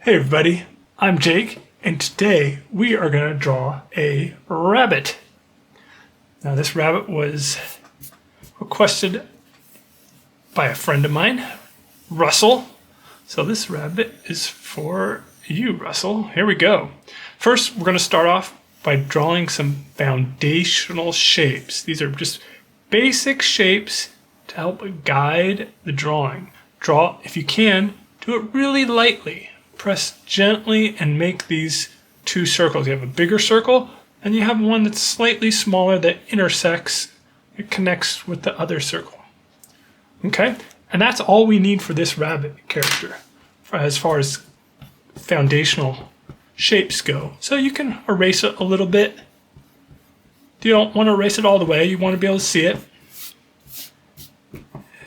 Hey everybody, I'm Jake, and today we are going to draw a rabbit. Now this rabbit was requested by a friend of mine, Russell. So this rabbit is for you, Russell. Here we go. First, we're going to start off by drawing some foundational shapes. These are just basic shapes to help guide the drawing. Draw, if you can, do it really lightly. Press gently and make these two circles. You have a bigger circle and you have one that's slightly smaller that intersects, it connects with the other circle. Okay, and that's all we need for this rabbit character as far as foundational shapes go. So you can erase it a little bit. You don't want to erase it all the way, you want to be able to see it.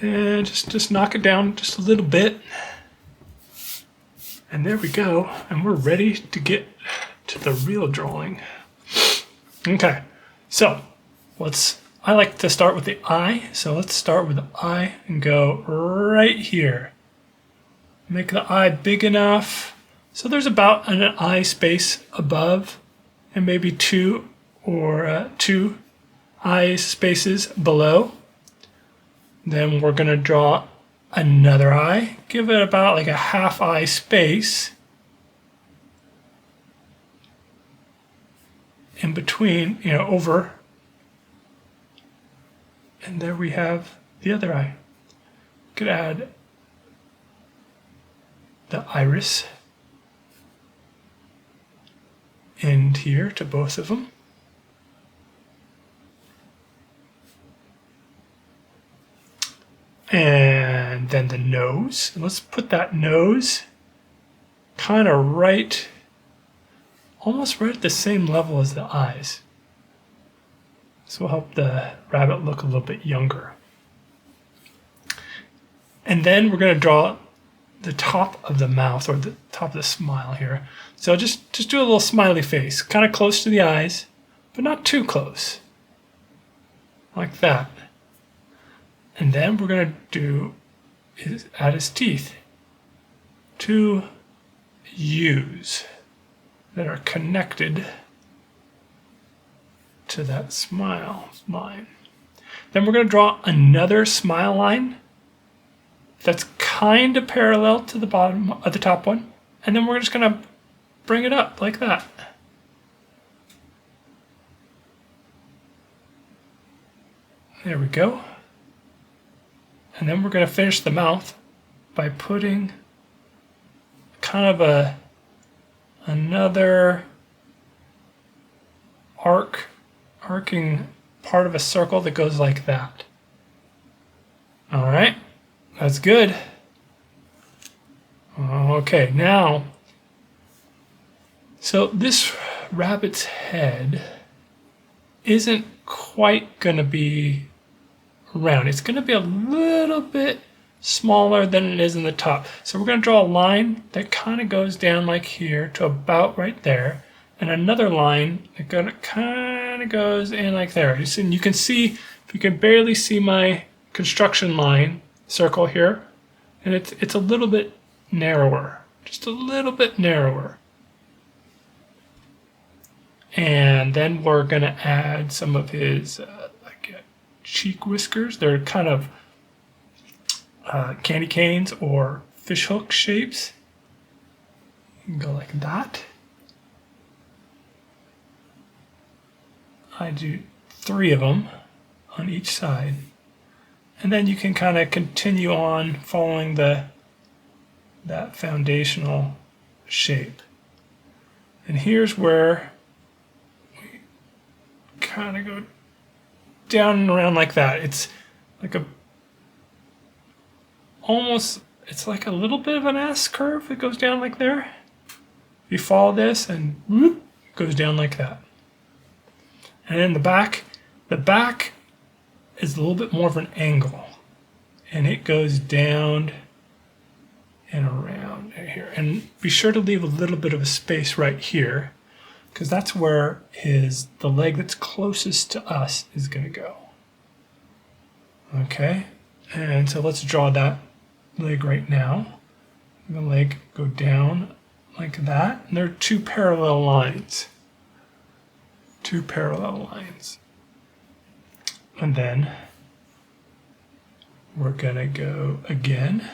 And just knock it down just a little bit. And there we go, and we're ready to get to the real drawing. Okay, so I like to start with the eye, so let's start with the eye and go right here. Make the eye big enough, so there's about an eye space above, and maybe two eye spaces below. Then we're gonna draw another eye, give it about like a half eye space in between, over. And there we have the other eye. Could add the iris end here to both of them. And then the nose. Let's put that nose kind of almost right at the same level as the eyes. This will help the rabbit look a little bit younger. And then we're going to draw the top of the mouth, or the top of the smile here. So just do a little smiley face, kind of close to the eyes, but not too close. Like that. And then we're going to add his teeth. 2 U's that are connected to that smile line. Then we're going to draw another smile line that's kind of parallel to the bottom of the top one. And then we're just going to bring it up like that. There we go. And then we're going to finish the mouth by putting kind of another arcing part of a circle that goes like that. All right, that's good. Okay, now, so this rabbit's head isn't quite going to be round. It's going to be a little bit smaller than it is in the top. So we're going to draw a line that kind of goes down like here to about right there, and another line that kind of goes in like there. And you can see, if you can barely see my construction line circle here, and it's a little bit narrower, just a little bit narrower. And then we're going to add some of his cheek whiskers. They're kind of candy canes or fishhook shapes. You can go like that. I do 3 of them on each side. And then you can kind of continue on following that foundational shape. And here's where we kind of go down and around like that. It's like it's like a little bit of an S curve that goes down like there. You follow this and whoop, it goes down like that. And then the back is a little bit more of an angle, and it goes down and around here. And be sure to leave a little bit of a space right here, because that's where the leg that's closest to us is going to go. Okay, and so let's draw that leg right now. The leg go down like that. And there are two parallel lines. Two parallel lines. And then we're gonna go again.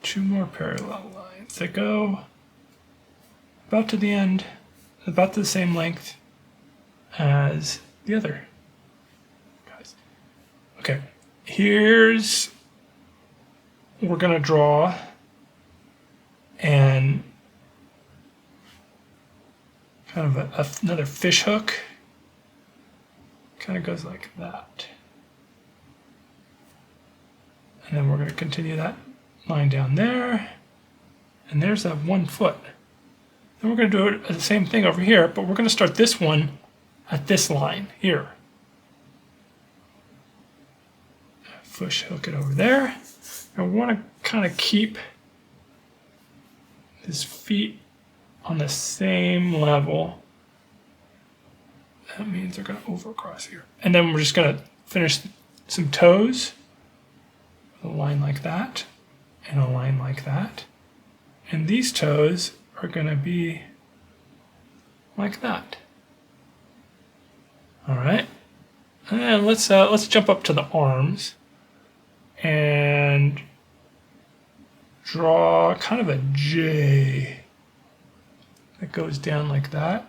Two more parallel lines that go about to the end, about the same length as the other guys. Okay, here's, we're gonna draw and kind of another fish hook. Kind of goes like that. And then we're going to continue that line down there. And there's that 1 foot. Then we're going to do the same thing over here, but we're going to start this one at this line here. Fish hook it over there. And we want to kind of keep his feet on the same level. That means they're going to overcross here. And then we're just going to finish some toes. A line like that, and a line like that. And these toes are going to be like that. All right. And then let's jump up to the arms and draw kind of a J that goes down like that,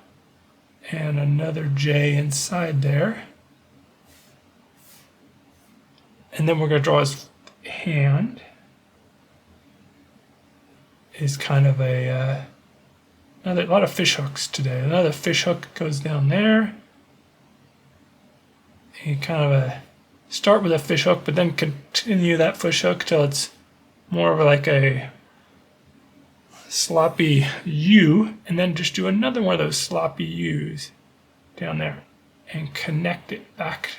and another J inside there. And then we're going to draw his hand. Is kind of a lot of fish hooks today. Another fish hook goes down there. You kind of start with a fish hook, but then continue that fish hook till it's more of like a sloppy U, and then just do another one of those sloppy U's down there and connect it back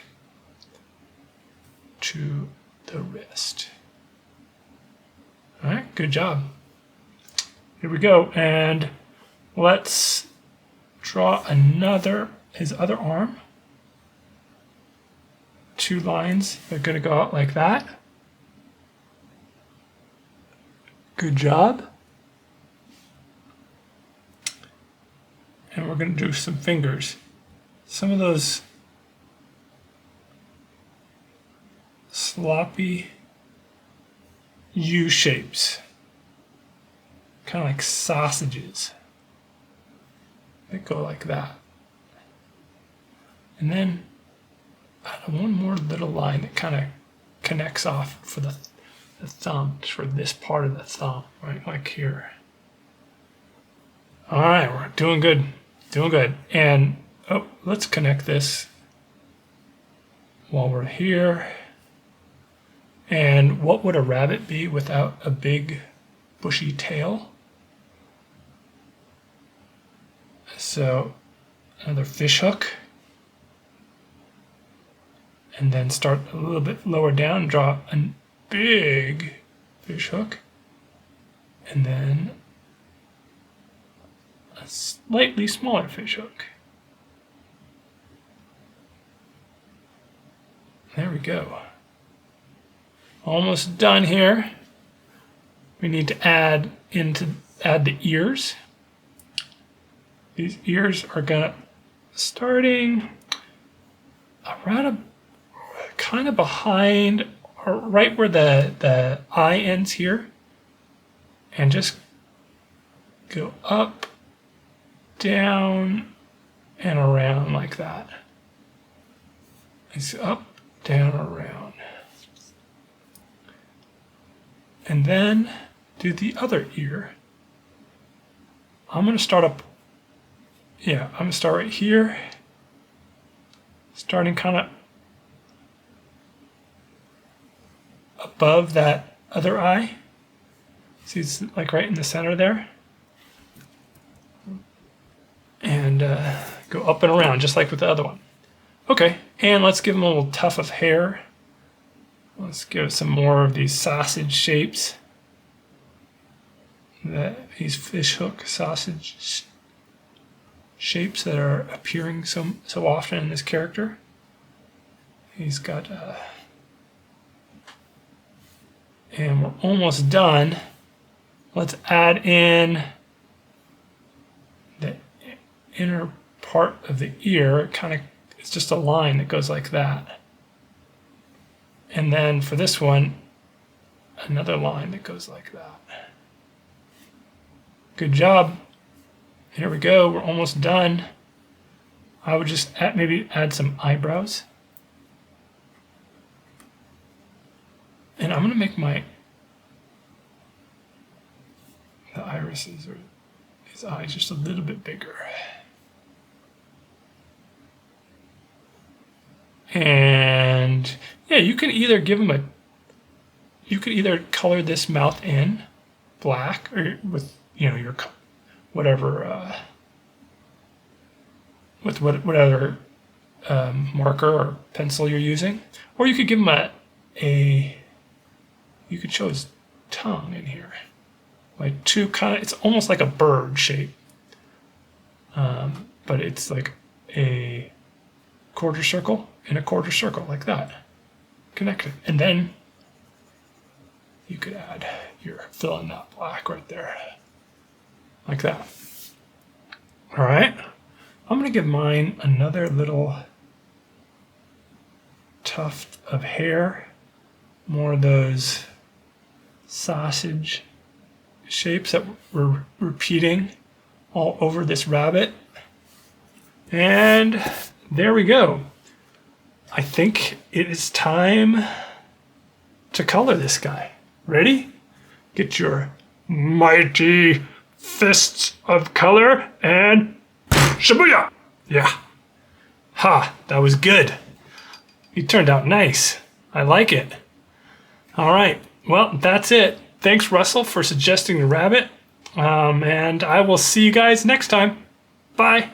to the wrist. All right, good job. Here we go, and let's draw his other arm. 2 lines, they're gonna go out like that. Good job. And we're gonna do some fingers. Some of those sloppy U shapes. Kind of like sausages. They go like that. And then one more little line that kind of connects off for the thumb, for this part of the thumb, right, like here. All right, we're doing good, doing good. And let's connect this while we're here. And what would a rabbit be without a big bushy tail? So another fish hook, and then start a little bit lower down and draw a big fish hook, and then a slightly smaller fish hook. There we go. Almost done here. We need to add the ears. These ears are gonna, starting around kind of behind, or right where the eye ends here, and just go up, down, and around like that. It's up, down, around. And then do the other ear. I'm gonna start right here, starting kind of above that other eye. See, it's like right in the center there. And go up and around, just like with the other one. Okay, and let's give him a little tuft of hair. Let's give some more of these sausage shapes. These fish hook sausage shapes that are appearing so often in this character. He's got, and we're almost done. Let's add in inner part of the ear, it's just a line that goes like that. And then for this one, another line that goes like that. Good job. Here we go. We're almost done. I would just maybe add some eyebrows. And I'm going to make the irises or his eyes just a little bit bigger. And yeah, you can either you could either color this mouth in black or with, your whatever, with whatever marker or pencil you're using, or you could give him you could show his tongue in here, like it's almost like a bird shape, but it's like a quarter circle and a quarter circle like that, connected, and then you could fill in that black right there, like that. All right, I'm gonna give mine another little tuft of hair, more of those sausage shapes that we're repeating all over this rabbit. And there we go. I think it is time to color this guy. Ready? Get your mighty fists of color and shabuya! Yeah. Ha, that was good. You turned out nice. I like it. All right. Well, that's it. Thanks, Russell, for suggesting the rabbit. And I will see you guys next time. Bye.